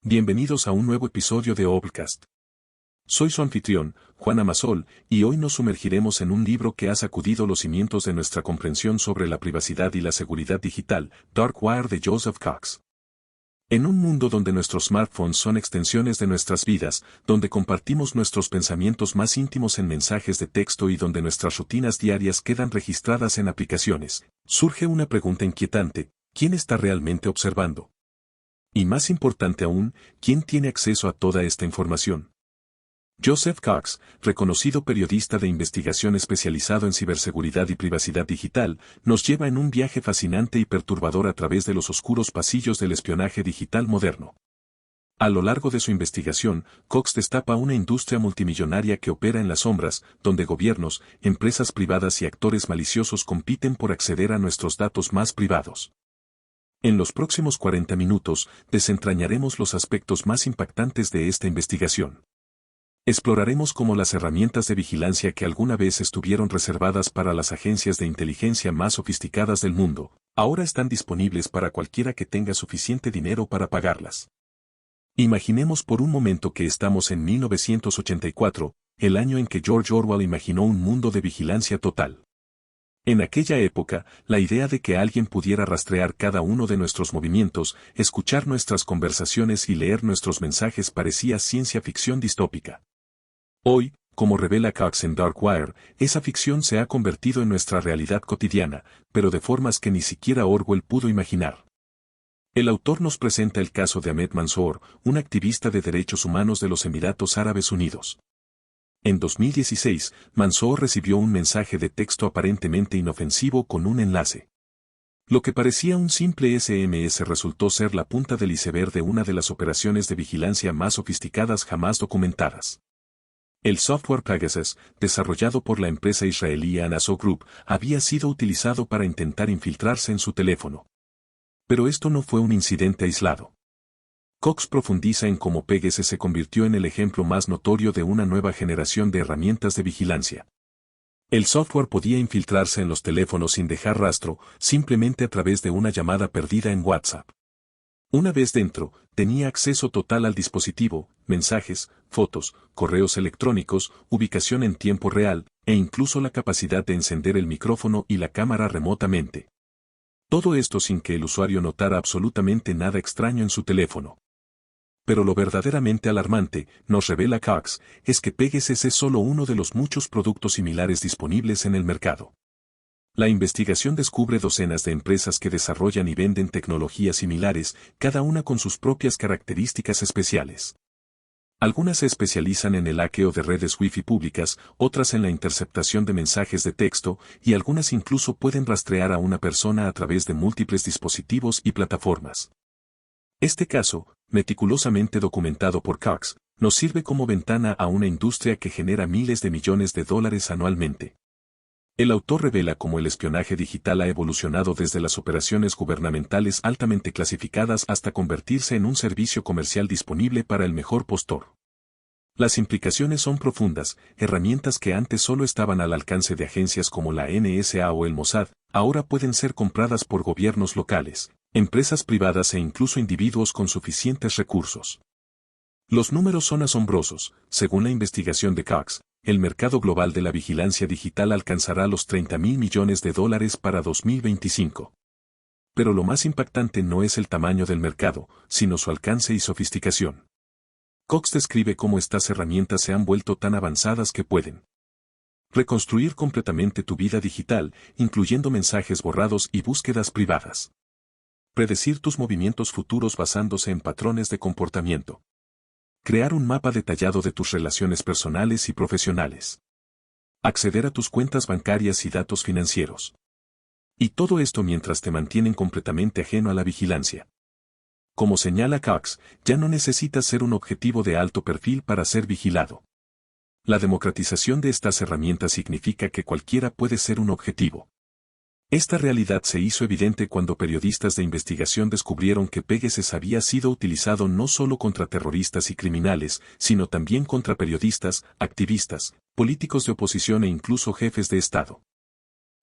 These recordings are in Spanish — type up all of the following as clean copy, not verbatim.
Bienvenidos a un nuevo episodio de Obcast. Soy su anfitrión, Juan Amasol, y hoy nos sumergiremos en un libro que ha sacudido los cimientos de nuestra comprensión sobre la privacidad y la seguridad digital, Dark Wire de Joseph Cox. En un mundo donde nuestros smartphones son extensiones de nuestras vidas, donde compartimos nuestros pensamientos más íntimos en mensajes de texto y donde nuestras rutinas diarias quedan registradas en aplicaciones, surge una pregunta inquietante: ¿quién está realmente observando? Y más importante aún, ¿quién tiene acceso a toda esta información? Joseph Cox, reconocido periodista de investigación especializado en ciberseguridad y privacidad digital, nos lleva en un viaje fascinante y perturbador a través de los oscuros pasillos del espionaje digital moderno. A lo largo de su investigación, Cox destapa una industria multimillonaria que opera en las sombras, donde gobiernos, empresas privadas y actores maliciosos compiten por acceder a nuestros datos más privados. En los próximos 40 minutos, desentrañaremos los aspectos más impactantes de esta investigación. Exploraremos cómo las herramientas de vigilancia que alguna vez estuvieron reservadas para las agencias de inteligencia más sofisticadas del mundo, ahora están disponibles para cualquiera que tenga suficiente dinero para pagarlas. Imaginemos por un momento que estamos en 1984, el año en que George Orwell imaginó un mundo de vigilancia total. En aquella época, la idea de que alguien pudiera rastrear cada uno de nuestros movimientos, escuchar nuestras conversaciones y leer nuestros mensajes parecía ciencia ficción distópica. Hoy, como revela Cox en Dark Wire, esa ficción se ha convertido en nuestra realidad cotidiana, pero de formas que ni siquiera Orwell pudo imaginar. El autor nos presenta el caso de Ahmed Mansoor, un activista de derechos humanos de los Emiratos Árabes Unidos. En 2016, Mansoor recibió un mensaje de texto aparentemente inofensivo con un enlace. Lo que parecía un simple SMS resultó ser la punta del iceberg de una de las operaciones de vigilancia más sofisticadas jamás documentadas. El software Pegasus, desarrollado por la empresa israelí Anaso Group, había sido utilizado para intentar infiltrarse en su teléfono. Pero esto no fue un incidente aislado. Cox profundiza en cómo Pegasus se convirtió en el ejemplo más notorio de una nueva generación de herramientas de vigilancia. El software podía infiltrarse en los teléfonos sin dejar rastro, simplemente a través de una llamada perdida en WhatsApp. Una vez dentro, tenía acceso total al dispositivo, mensajes, fotos, correos electrónicos, ubicación en tiempo real, e incluso la capacidad de encender el micrófono y la cámara remotamente. Todo esto sin que el usuario notara absolutamente nada extraño en su teléfono. Pero lo verdaderamente alarmante, nos revela Cox, es que Pegasus es solo uno de los muchos productos similares disponibles en el mercado. La investigación descubre docenas de empresas que desarrollan y venden tecnologías similares, cada una con sus propias características especiales. Algunas se especializan en el hackeo de redes Wi-Fi públicas, otras en la interceptación de mensajes de texto, y algunas incluso pueden rastrear a una persona a través de múltiples dispositivos y plataformas. Este caso, meticulosamente documentado por Cox, nos sirve como ventana a una industria que genera miles de millones de dólares anualmente. El autor revela cómo el espionaje digital ha evolucionado desde las operaciones gubernamentales altamente clasificadas hasta convertirse en un servicio comercial disponible para el mejor postor. Las implicaciones son profundas. Herramientas que antes solo estaban al alcance de agencias como la NSA o el Mossad, ahora pueden ser compradas por gobiernos locales, empresas privadas e incluso individuos con suficientes recursos. Los números son asombrosos. Según la investigación de Cox, el mercado global de la vigilancia digital alcanzará los $30.000 millones para 2025. Pero lo más impactante no es el tamaño del mercado, sino su alcance y sofisticación. Cox describe cómo estas herramientas se han vuelto tan avanzadas que pueden reconstruir completamente tu vida digital, incluyendo mensajes borrados y búsquedas privadas. Predecir tus movimientos futuros basándose en patrones de comportamiento. Crear un mapa detallado de tus relaciones personales y profesionales. Acceder a tus cuentas bancarias y datos financieros. Y todo esto mientras te mantienen completamente ajeno a la vigilancia. Como señala Cox, ya no necesitas ser un objetivo de alto perfil para ser vigilado. La democratización de estas herramientas significa que cualquiera puede ser un objetivo. Esta realidad se hizo evidente cuando periodistas de investigación descubrieron que Pegasus había sido utilizado no solo contra terroristas y criminales, sino también contra periodistas, activistas, políticos de oposición e incluso jefes de Estado.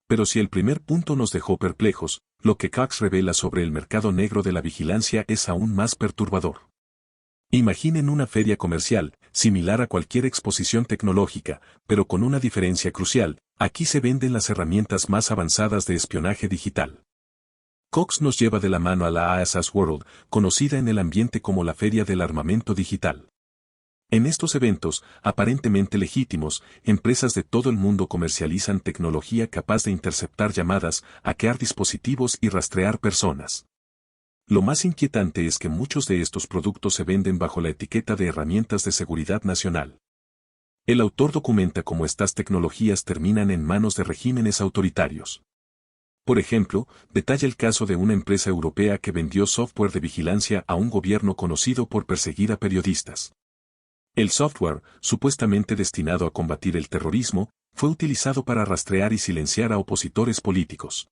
Pero si el primer punto nos dejó perplejos, lo que Cox revela sobre el mercado negro de la vigilancia es aún más perturbador. Imaginen una feria comercial, similar a cualquier exposición tecnológica, pero con una diferencia crucial: aquí se venden las herramientas más avanzadas de espionaje digital. Cox nos lleva de la mano a la ASAS World, conocida en el ambiente como la Feria del Armamento Digital. En estos eventos, aparentemente legítimos, empresas de todo el mundo comercializan tecnología capaz de interceptar llamadas, hackear dispositivos y rastrear personas. Lo más inquietante es que muchos de estos productos se venden bajo la etiqueta de herramientas de seguridad nacional. El autor documenta cómo estas tecnologías terminan en manos de regímenes autoritarios. Por ejemplo, detalla el caso de una empresa europea que vendió software de vigilancia a un gobierno conocido por perseguir a periodistas. El software, supuestamente destinado a combatir el terrorismo, fue utilizado para rastrear y silenciar a opositores políticos.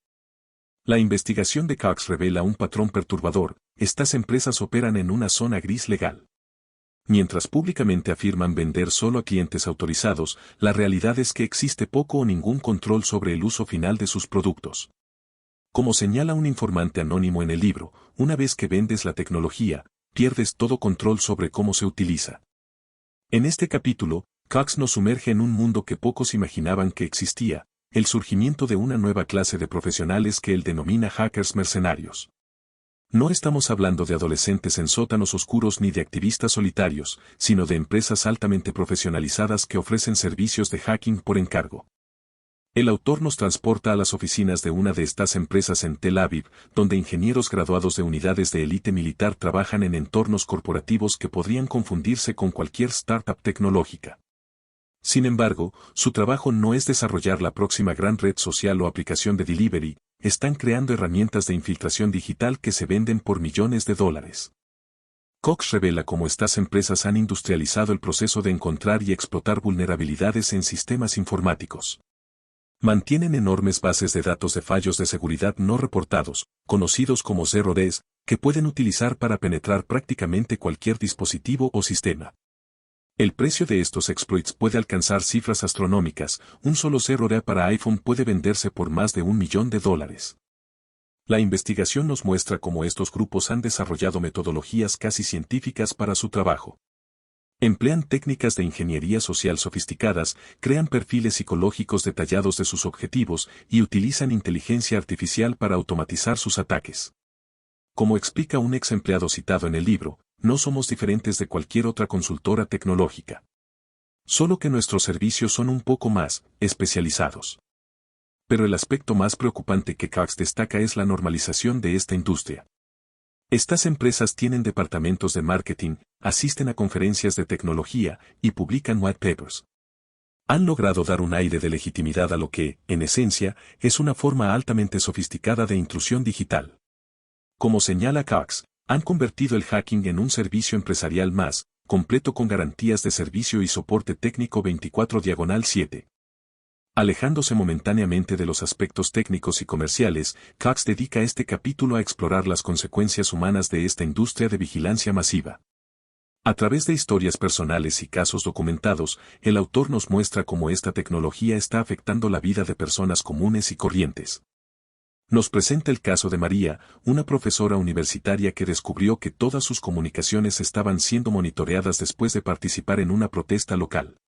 La investigación de Cox revela un patrón perturbador: estas empresas operan en una zona gris legal. Mientras públicamente afirman vender solo a clientes autorizados, la realidad es que existe poco o ningún control sobre el uso final de sus productos. Como señala un informante anónimo en el libro, una vez que vendes la tecnología, pierdes todo control sobre cómo se utiliza. En este capítulo, Cox nos sumerge en un mundo que pocos imaginaban que existía: el surgimiento de una nueva clase de profesionales que él denomina hackers mercenarios. No estamos hablando de adolescentes en sótanos oscuros ni de activistas solitarios, sino de empresas altamente profesionalizadas que ofrecen servicios de hacking por encargo. El autor nos transporta a las oficinas de una de estas empresas en Tel Aviv, donde ingenieros graduados de unidades de élite militar trabajan en entornos corporativos que podrían confundirse con cualquier startup tecnológica. Sin embargo, su trabajo no es desarrollar la próxima gran red social o aplicación de delivery, están creando herramientas de infiltración digital que se venden por millones de dólares. Cox revela cómo estas empresas han industrializado el proceso de encontrar y explotar vulnerabilidades en sistemas informáticos. Mantienen enormes bases de datos de fallos de seguridad no reportados, conocidos como Zero Days, que pueden utilizar para penetrar prácticamente cualquier dispositivo o sistema. El precio de estos exploits puede alcanzar cifras astronómicas: un solo Zero Day para iPhone puede venderse por más de $1 millón. La investigación nos muestra cómo estos grupos han desarrollado metodologías casi científicas para su trabajo. Emplean técnicas de ingeniería social sofisticadas, crean perfiles psicológicos detallados de sus objetivos y utilizan inteligencia artificial para automatizar sus ataques. Como explica un ex empleado citado en el libro, no somos diferentes de cualquier otra consultora tecnológica. Solo que nuestros servicios son un poco más especializados. Pero el aspecto más preocupante que Cox destaca es la normalización de esta industria. Estas empresas tienen departamentos de marketing, asisten a conferencias de tecnología y publican white papers. Han logrado dar un aire de legitimidad a lo que, en esencia, es una forma altamente sofisticada de intrusión digital. Como señala Cox, han convertido el hacking en un servicio empresarial más completo, con garantías de servicio y soporte técnico 24/7. Alejándose momentáneamente de los aspectos técnicos y comerciales, Cox dedica este capítulo a explorar las consecuencias humanas de esta industria de vigilancia masiva. A través de historias personales y casos documentados, el autor nos muestra cómo esta tecnología está afectando la vida de personas comunes y corrientes. Nos presenta el caso de María, una profesora universitaria que descubrió que todas sus comunicaciones estaban siendo monitoreadas después de participar en una protesta local.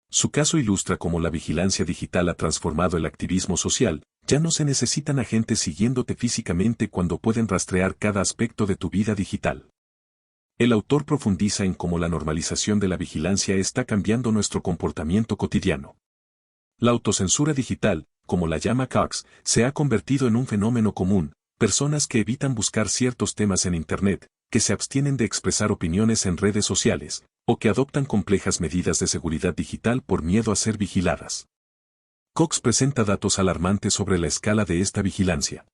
Su caso ilustra cómo la vigilancia digital ha transformado el activismo social: ya no se necesitan agentes siguiéndote físicamente cuando pueden rastrear cada aspecto de tu vida digital. El autor profundiza en cómo la normalización de la vigilancia está cambiando nuestro comportamiento cotidiano. La autocensura digital, como la llama Cox, se ha convertido en un fenómeno común: personas que evitan buscar ciertos temas en Internet, que se abstienen de expresar opiniones en redes sociales, o que adoptan complejas medidas de seguridad digital por miedo a ser vigiladas. Cox presenta datos alarmantes sobre la escala de esta vigilancia.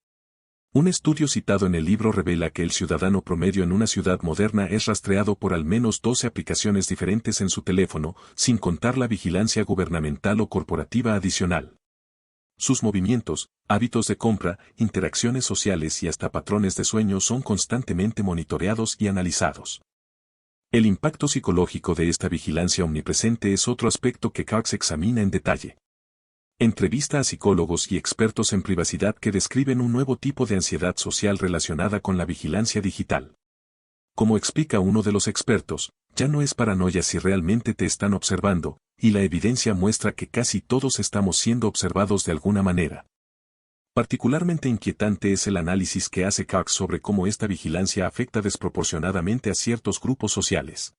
Un estudio citado en el libro revela que el ciudadano promedio en una ciudad moderna es rastreado por al menos 12 aplicaciones diferentes en su teléfono, sin contar la vigilancia gubernamental o corporativa adicional. Sus movimientos, hábitos de compra, interacciones sociales y hasta patrones de sueño son constantemente monitoreados y analizados. El impacto psicológico de esta vigilancia omnipresente es otro aspecto que Cox examina en detalle. Entrevista a psicólogos y expertos en privacidad que describen un nuevo tipo de ansiedad social relacionada con la vigilancia digital. Como explica uno de los expertos, ya no es paranoia si realmente te están observando, y la evidencia muestra que casi todos estamos siendo observados de alguna manera. Particularmente inquietante es el análisis que hace Cox sobre cómo esta vigilancia afecta desproporcionadamente a ciertos grupos sociales.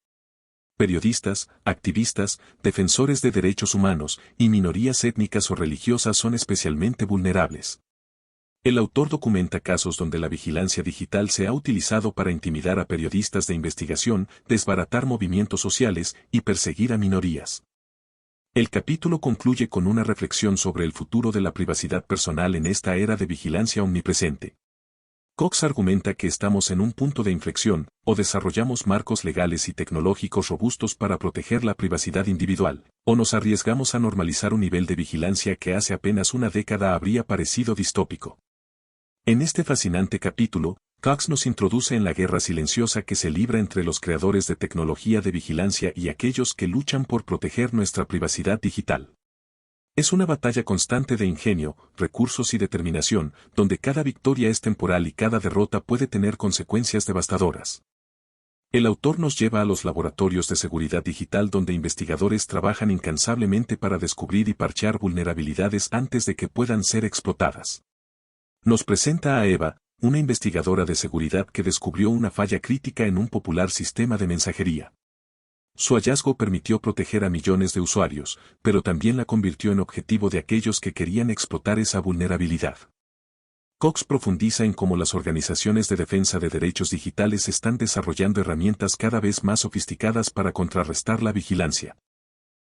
Periodistas, activistas, defensores de derechos humanos y minorías étnicas o religiosas son especialmente vulnerables. El autor documenta casos donde la vigilancia digital se ha utilizado para intimidar a periodistas de investigación, desbaratar movimientos sociales y perseguir a minorías. El capítulo concluye con una reflexión sobre el futuro de la privacidad personal en esta era de vigilancia omnipresente. Cox argumenta que estamos en un punto de inflexión, o desarrollamos marcos legales y tecnológicos robustos para proteger la privacidad individual, o nos arriesgamos a normalizar un nivel de vigilancia que hace apenas una década habría parecido distópico. En este fascinante capítulo, Cox nos introduce en la guerra silenciosa que se libra entre los creadores de tecnología de vigilancia y aquellos que luchan por proteger nuestra privacidad digital. Es una batalla constante de ingenio, recursos y determinación, donde cada victoria es temporal y cada derrota puede tener consecuencias devastadoras. El autor nos lleva a los laboratorios de seguridad digital donde investigadores trabajan incansablemente para descubrir y parchear vulnerabilidades antes de que puedan ser explotadas. Nos presenta a Eva, una investigadora de seguridad que descubrió una falla crítica en un popular sistema de mensajería. Su hallazgo permitió proteger a millones de usuarios, pero también la convirtió en objetivo de aquellos que querían explotar esa vulnerabilidad. Cox profundiza en cómo las organizaciones de defensa de derechos digitales están desarrollando herramientas cada vez más sofisticadas para contrarrestar la vigilancia.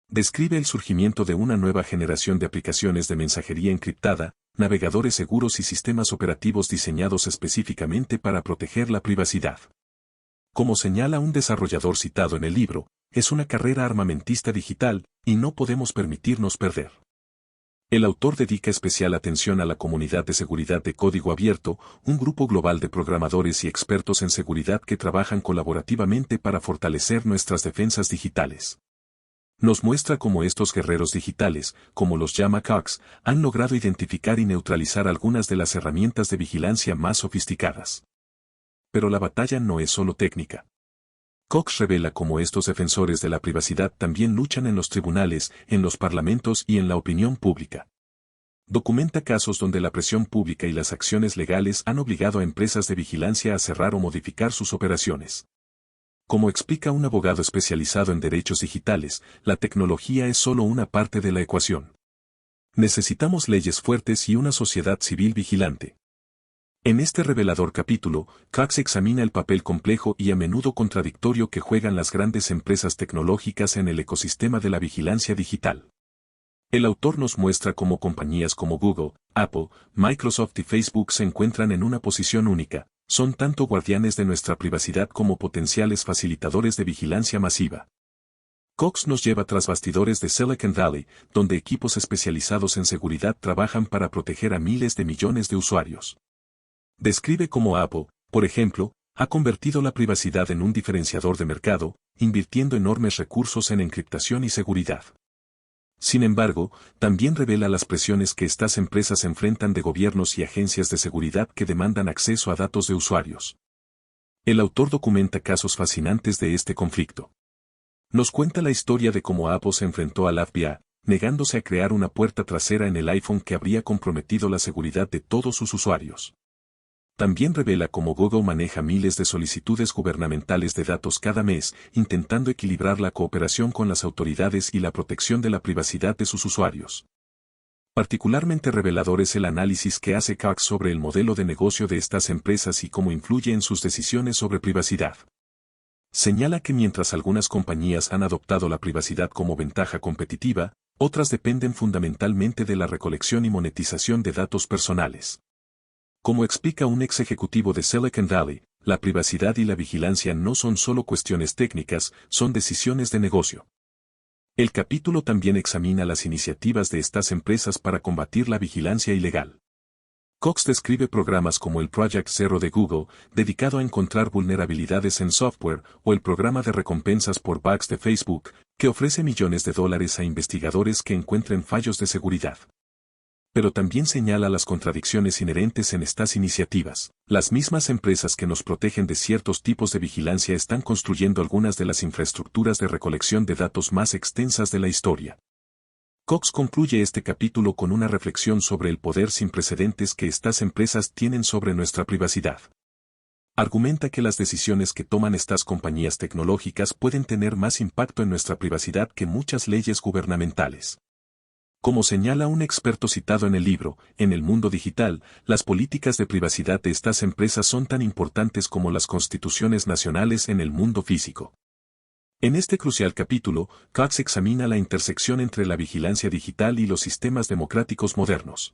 Describe el surgimiento de una nueva generación de aplicaciones de mensajería encriptada, navegadores seguros y sistemas operativos diseñados específicamente para proteger la privacidad. Como señala un desarrollador citado en el libro, es una carrera armamentista digital, y no podemos permitirnos perder. El autor dedica especial atención a la comunidad de seguridad de código abierto, un grupo global de programadores y expertos en seguridad que trabajan colaborativamente para fortalecer nuestras defensas digitales. Nos muestra cómo estos guerreros digitales, como los llama Cox, han logrado identificar y neutralizar algunas de las herramientas de vigilancia más sofisticadas. Pero la batalla no es solo técnica. Cox revela cómo estos defensores de la privacidad también luchan en los tribunales, en los parlamentos y en la opinión pública. Documenta casos donde la presión pública y las acciones legales han obligado a empresas de vigilancia a cerrar o modificar sus operaciones. Como explica un abogado especializado en derechos digitales, la tecnología es solo una parte de la ecuación. Necesitamos leyes fuertes y una sociedad civil vigilante. En este revelador capítulo, Cox examina el papel complejo y a menudo contradictorio que juegan las grandes empresas tecnológicas en el ecosistema de la vigilancia digital. El autor nos muestra cómo compañías como Google, Apple, Microsoft y Facebook se encuentran en una posición única. Son tanto guardianes de nuestra privacidad como potenciales facilitadores de vigilancia masiva. Cox nos lleva tras bastidores de Silicon Valley, donde equipos especializados en seguridad trabajan para proteger a miles de millones de usuarios. Describe cómo Apple, por ejemplo, ha convertido la privacidad en un diferenciador de mercado, invirtiendo enormes recursos en encriptación y seguridad. Sin embargo, también revela las presiones que estas empresas enfrentan de gobiernos y agencias de seguridad que demandan acceso a datos de usuarios. El autor documenta casos fascinantes de este conflicto. Nos cuenta la historia de cómo Apple se enfrentó al FBI, negándose a crear una puerta trasera en el iPhone que habría comprometido la seguridad de todos sus usuarios. También revela cómo Google maneja miles de solicitudes gubernamentales de datos cada mes, intentando equilibrar la cooperación con las autoridades y la protección de la privacidad de sus usuarios. Particularmente revelador es el análisis que hace Cox sobre el modelo de negocio de estas empresas y cómo influye en sus decisiones sobre privacidad. Señala que mientras algunas compañías han adoptado la privacidad como ventaja competitiva, otras dependen fundamentalmente de la recolección y monetización de datos personales. Como explica un ex ejecutivo de Silicon Valley, la privacidad y la vigilancia no son solo cuestiones técnicas, son decisiones de negocio. El capítulo también examina las iniciativas de estas empresas para combatir la vigilancia ilegal. Cox describe programas como el Project Zero de Google, dedicado a encontrar vulnerabilidades en software, o el programa de recompensas por bugs de Facebook, que ofrece millones de dólares a investigadores que encuentren fallos de seguridad. Pero también señala las contradicciones inherentes en estas iniciativas. Las mismas empresas que nos protegen de ciertos tipos de vigilancia están construyendo algunas de las infraestructuras de recolección de datos más extensas de la historia. Cox concluye este capítulo con una reflexión sobre el poder sin precedentes que estas empresas tienen sobre nuestra privacidad. Argumenta que las decisiones que toman estas compañías tecnológicas pueden tener más impacto en nuestra privacidad que muchas leyes gubernamentales. Como señala un experto citado en el libro, en el mundo digital, las políticas de privacidad de estas empresas son tan importantes como las constituciones nacionales en el mundo físico. En este crucial capítulo, Cox examina la intersección entre la vigilancia digital y los sistemas democráticos modernos.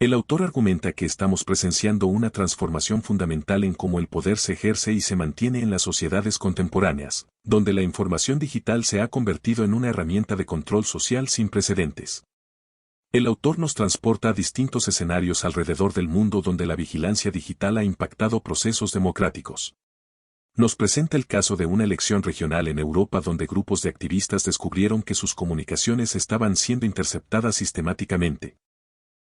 El autor argumenta que estamos presenciando una transformación fundamental en cómo el poder se ejerce y se mantiene en las sociedades contemporáneas, donde la información digital se ha convertido en una herramienta de control social sin precedentes. El autor nos transporta a distintos escenarios alrededor del mundo donde la vigilancia digital ha impactado procesos democráticos. Nos presenta el caso de una elección regional en Europa donde grupos de activistas descubrieron que sus comunicaciones estaban siendo interceptadas sistemáticamente.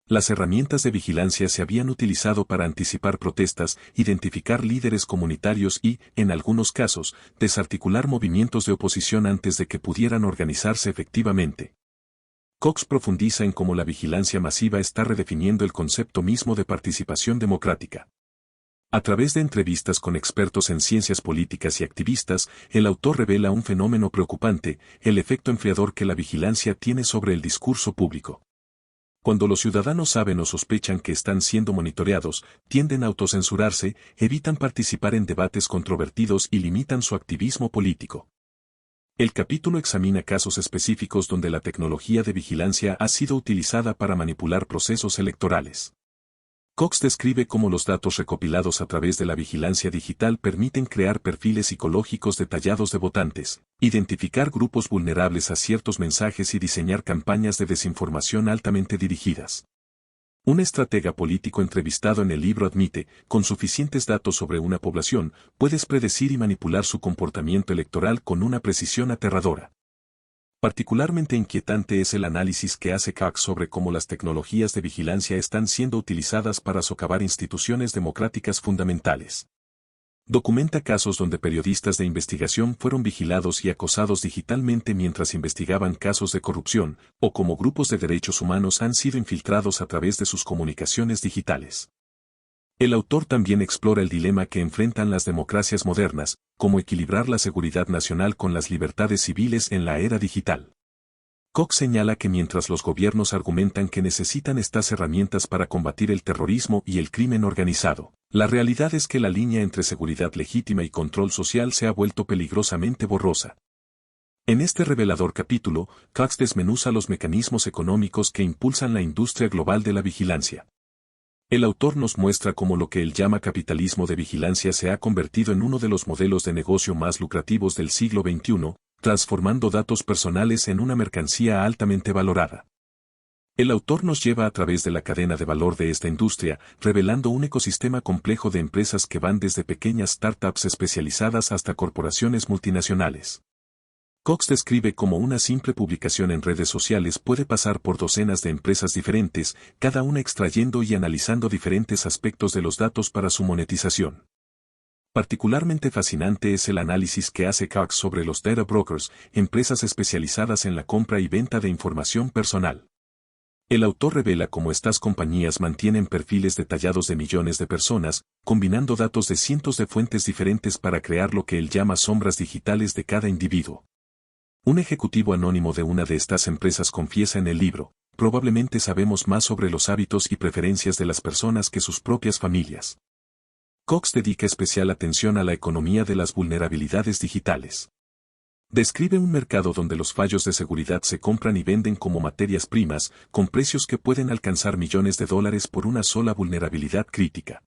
Las herramientas de vigilancia se habían utilizado para anticipar protestas, identificar líderes comunitarios y, en algunos casos, desarticular movimientos de oposición antes de que pudieran organizarse efectivamente. Cox profundiza en cómo la vigilancia masiva está redefiniendo el concepto mismo de participación democrática. A través de entrevistas con expertos en ciencias políticas y activistas, el autor revela un fenómeno preocupante, el efecto enfriador que la vigilancia tiene sobre el discurso público. Cuando los ciudadanos saben o sospechan que están siendo monitoreados, tienden a autocensurarse, evitan participar en debates controvertidos y limitan su activismo político. El capítulo examina casos específicos donde la tecnología de vigilancia ha sido utilizada para manipular procesos electorales. Cox describe cómo los datos recopilados a través de la vigilancia digital permiten crear perfiles psicológicos detallados de votantes, identificar grupos vulnerables a ciertos mensajes y diseñar campañas de desinformación altamente dirigidas. Un estratega político entrevistado en el libro admite, con suficientes datos sobre una población, puedes predecir y manipular su comportamiento electoral con una precisión aterradora. Particularmente inquietante es el análisis que hace Cox sobre cómo las tecnologías de vigilancia están siendo utilizadas para socavar instituciones democráticas fundamentales. Documenta casos donde periodistas de investigación fueron vigilados y acosados digitalmente mientras investigaban casos de corrupción, o cómo grupos de derechos humanos han sido infiltrados a través de sus comunicaciones digitales. El autor también explora el dilema que enfrentan las democracias modernas, cómo equilibrar la seguridad nacional con las libertades civiles en la era digital. Cox señala que mientras los gobiernos argumentan que necesitan estas herramientas para combatir el terrorismo y el crimen organizado, la realidad es que la línea entre seguridad legítima y control social se ha vuelto peligrosamente borrosa. En este revelador capítulo, Cox desmenuza los mecanismos económicos que impulsan la industria global de la vigilancia. El autor nos muestra cómo lo que él llama capitalismo de vigilancia se ha convertido en uno de los modelos de negocio más lucrativos del siglo XXI, transformando datos personales en una mercancía altamente valorada. El autor nos lleva a través de la cadena de valor de esta industria, revelando un ecosistema complejo de empresas que van desde pequeñas startups especializadas hasta corporaciones multinacionales. Cox describe cómo una simple publicación en redes sociales puede pasar por docenas de empresas diferentes, cada una extrayendo y analizando diferentes aspectos de los datos para su monetización. Particularmente fascinante es el análisis que hace Cox sobre los data brokers, empresas especializadas en la compra y venta de información personal. El autor revela cómo estas compañías mantienen perfiles detallados de millones de personas, combinando datos de cientos de fuentes diferentes para crear lo que él llama sombras digitales de cada individuo. Un ejecutivo anónimo de una de estas empresas confiesa en el libro, probablemente sabemos más sobre los hábitos y preferencias de las personas que sus propias familias. Cox dedica especial atención a la economía de las vulnerabilidades digitales. Describe un mercado donde los fallos de seguridad se compran y venden como materias primas, con precios que pueden alcanzar millones de dólares por una sola vulnerabilidad crítica.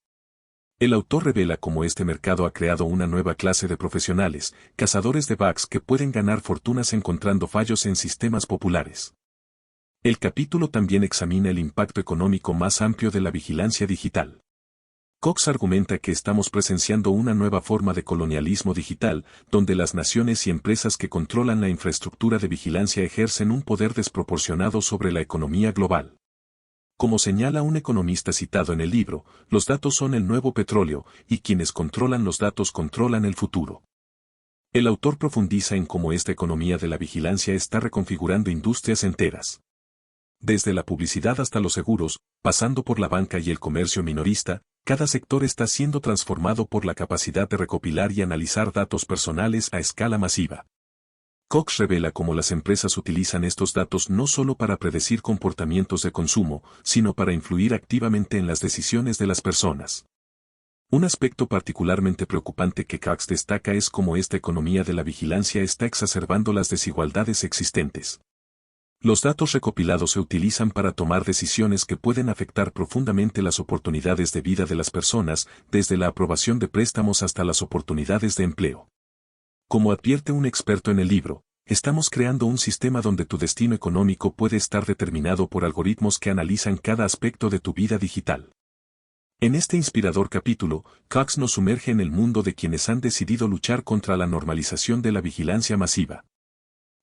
El autor revela cómo este mercado ha creado una nueva clase de profesionales, cazadores de bugs que pueden ganar fortunas encontrando fallos en sistemas populares. El capítulo también examina el impacto económico más amplio de la vigilancia digital. Cox argumenta que estamos presenciando una nueva forma de colonialismo digital, donde las naciones y empresas que controlan la infraestructura de vigilancia ejercen un poder desproporcionado sobre la economía global. Como señala un economista citado en el libro, los datos son el nuevo petróleo, y quienes controlan los datos controlan el futuro. El autor profundiza en cómo esta economía de la vigilancia está reconfigurando industrias enteras. Desde la publicidad hasta los seguros, pasando por la banca y el comercio minorista, cada sector está siendo transformado por la capacidad de recopilar y analizar datos personales a escala masiva. Cox revela cómo las empresas utilizan estos datos no solo para predecir comportamientos de consumo, sino para influir activamente en las decisiones de las personas. Un aspecto particularmente preocupante que Cox destaca es cómo esta economía de la vigilancia está exacerbando las desigualdades existentes. Los datos recopilados se utilizan para tomar decisiones que pueden afectar profundamente las oportunidades de vida de las personas, desde la aprobación de préstamos hasta las oportunidades de empleo. Como advierte un experto en el libro, estamos creando un sistema donde tu destino económico puede estar determinado por algoritmos que analizan cada aspecto de tu vida digital. En este inspirador capítulo, Cox nos sumerge en el mundo de quienes han decidido luchar contra la normalización de la vigilancia masiva.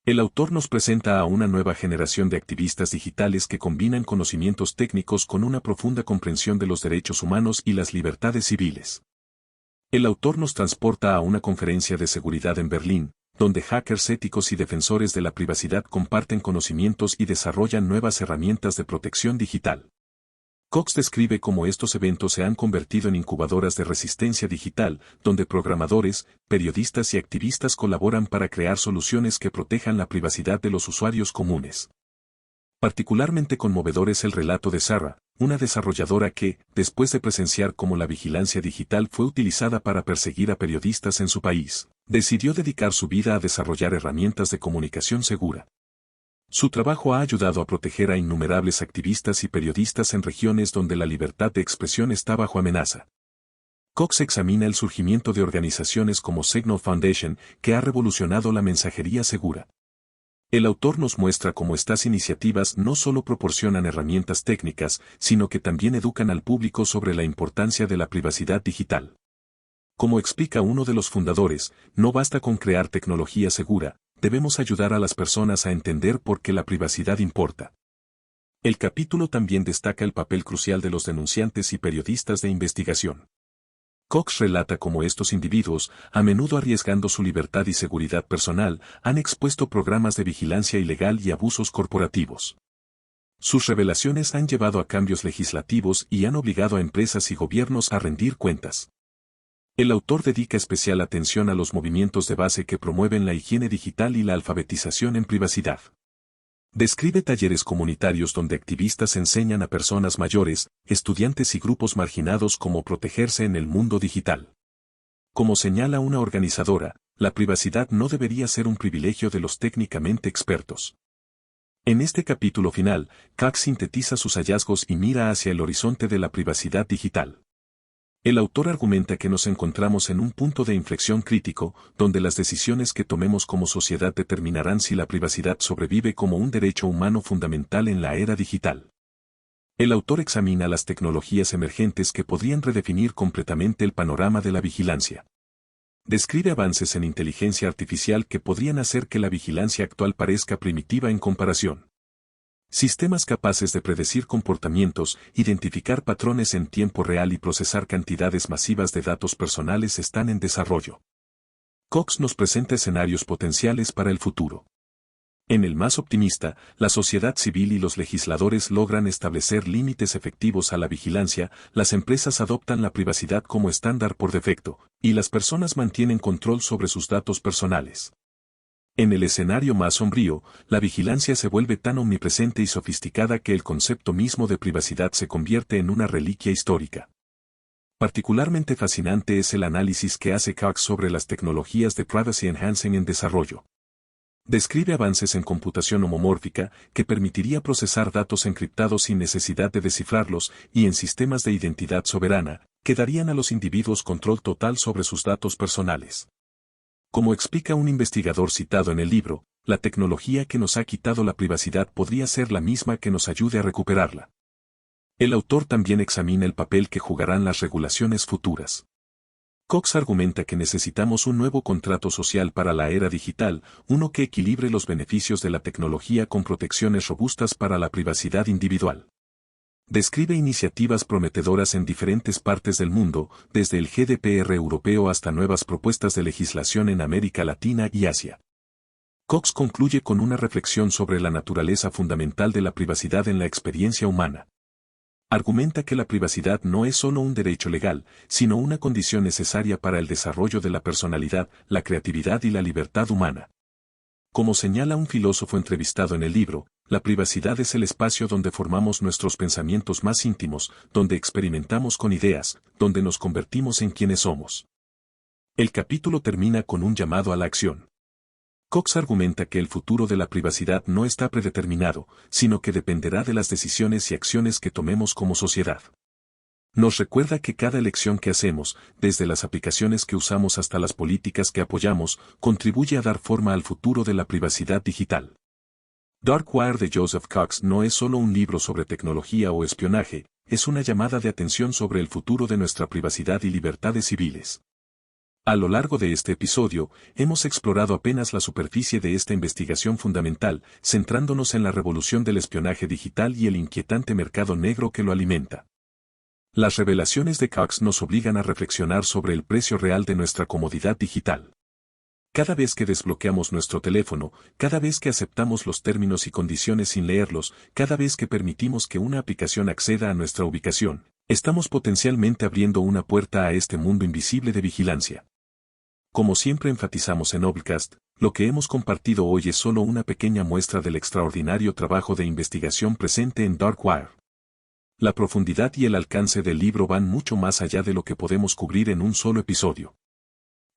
El autor nos presenta a una nueva generación de activistas digitales que combinan conocimientos técnicos con una profunda comprensión de los derechos humanos y las libertades civiles. El autor nos transporta a una conferencia de seguridad en Berlín, donde hackers éticos y defensores de la privacidad comparten conocimientos y desarrollan nuevas herramientas de protección digital. Cox describe cómo estos eventos se han convertido en incubadoras de resistencia digital, donde programadores, periodistas y activistas colaboran para crear soluciones que protejan la privacidad de los usuarios comunes. Particularmente conmovedor es el relato de Sarah, una desarrolladora que, después de presenciar cómo la vigilancia digital fue utilizada para perseguir a periodistas en su país, decidió dedicar su vida a desarrollar herramientas de comunicación segura. Su trabajo ha ayudado a proteger a innumerables activistas y periodistas en regiones donde la libertad de expresión está bajo amenaza. Cox examina el surgimiento de organizaciones como Signal Foundation, que ha revolucionado la mensajería segura. El autor nos muestra cómo estas iniciativas no solo proporcionan herramientas técnicas, sino que también educan al público sobre la importancia de la privacidad digital. Como explica uno de los fundadores, no basta con crear tecnología segura, debemos ayudar a las personas a entender por qué la privacidad importa. El capítulo también destaca el papel crucial de los denunciantes y periodistas de investigación. Cox relata cómo estos individuos, a menudo arriesgando su libertad y seguridad personal, han expuesto programas de vigilancia ilegal y abusos corporativos. Sus revelaciones han llevado a cambios legislativos y han obligado a empresas y gobiernos a rendir cuentas. El autor dedica especial atención a los movimientos de base que promueven la higiene digital y la alfabetización en privacidad. Describe talleres comunitarios donde activistas enseñan a personas mayores, estudiantes y grupos marginados cómo protegerse en el mundo digital. Como señala una organizadora, la privacidad no debería ser un privilegio de los técnicamente expertos. En este capítulo final, Cox sintetiza sus hallazgos y mira hacia el horizonte de la privacidad digital. El autor argumenta que nos encontramos en un punto de inflexión crítico, donde las decisiones que tomemos como sociedad determinarán si la privacidad sobrevive como un derecho humano fundamental en la era digital. El autor examina las tecnologías emergentes que podrían redefinir completamente el panorama de la vigilancia. Describe avances en inteligencia artificial que podrían hacer que la vigilancia actual parezca primitiva en comparación. Sistemas capaces de predecir comportamientos, identificar patrones en tiempo real y procesar cantidades masivas de datos personales están en desarrollo. Cox nos presenta escenarios potenciales para el futuro. En el más optimista, la sociedad civil y los legisladores logran establecer límites efectivos a la vigilancia, las empresas adoptan la privacidad como estándar por defecto, y las personas mantienen control sobre sus datos personales. En el escenario más sombrío, la vigilancia se vuelve tan omnipresente y sofisticada que el concepto mismo de privacidad se convierte en una reliquia histórica. Particularmente fascinante es el análisis que hace Cox sobre las tecnologías de privacy enhancing en desarrollo. Describe avances en computación homomórfica que permitiría procesar datos encriptados sin necesidad de descifrarlos y en sistemas de identidad soberana, que darían a los individuos control total sobre sus datos personales. Como explica un investigador citado en el libro, la tecnología que nos ha quitado la privacidad podría ser la misma que nos ayude a recuperarla. El autor también examina el papel que jugarán las regulaciones futuras. Cox argumenta que necesitamos un nuevo contrato social para la era digital, uno que equilibre los beneficios de la tecnología con protecciones robustas para la privacidad individual. Describe iniciativas prometedoras en diferentes partes del mundo, desde el GDPR europeo hasta nuevas propuestas de legislación en América Latina y Asia. Cox concluye con una reflexión sobre la naturaleza fundamental de la privacidad en la experiencia humana. Argumenta que la privacidad no es solo un derecho legal, sino una condición necesaria para el desarrollo de la personalidad, la creatividad y la libertad humana. Como señala un filósofo entrevistado en el libro, la privacidad es el espacio donde formamos nuestros pensamientos más íntimos, donde experimentamos con ideas, donde nos convertimos en quienes somos. El capítulo termina con un llamado a la acción. Cox argumenta que el futuro de la privacidad no está predeterminado, sino que dependerá de las decisiones y acciones que tomemos como sociedad. Nos recuerda que cada elección que hacemos, desde las aplicaciones que usamos hasta las políticas que apoyamos, contribuye a dar forma al futuro de la privacidad digital. Dark Wire de Joseph Cox no es solo un libro sobre tecnología o espionaje, es una llamada de atención sobre el futuro de nuestra privacidad y libertades civiles. A lo largo de este episodio, hemos explorado apenas la superficie de esta investigación fundamental, centrándonos en la revolución del espionaje digital y el inquietante mercado negro que lo alimenta. Las revelaciones de Cox nos obligan a reflexionar sobre el precio real de nuestra comodidad digital. Cada vez que desbloqueamos nuestro teléfono, cada vez que aceptamos los términos y condiciones sin leerlos, cada vez que permitimos que una aplicación acceda a nuestra ubicación, estamos potencialmente abriendo una puerta a este mundo invisible de vigilancia. Como siempre enfatizamos en Obcast, lo que hemos compartido hoy es solo una pequeña muestra del extraordinario trabajo de investigación presente en Dark Wire. La profundidad y el alcance del libro van mucho más allá de lo que podemos cubrir en un solo episodio.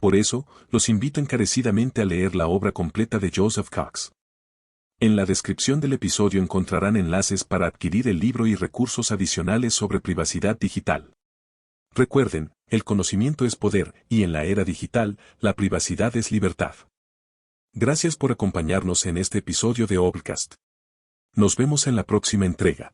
Por eso, los invito encarecidamente a leer la obra completa de Joseph Cox. En la descripción del episodio encontrarán enlaces para adquirir el libro y recursos adicionales sobre privacidad digital. Recuerden, el conocimiento es poder, y en la era digital, la privacidad es libertad. Gracias por acompañarnos en este episodio de Obcast. Nos vemos en la próxima entrega.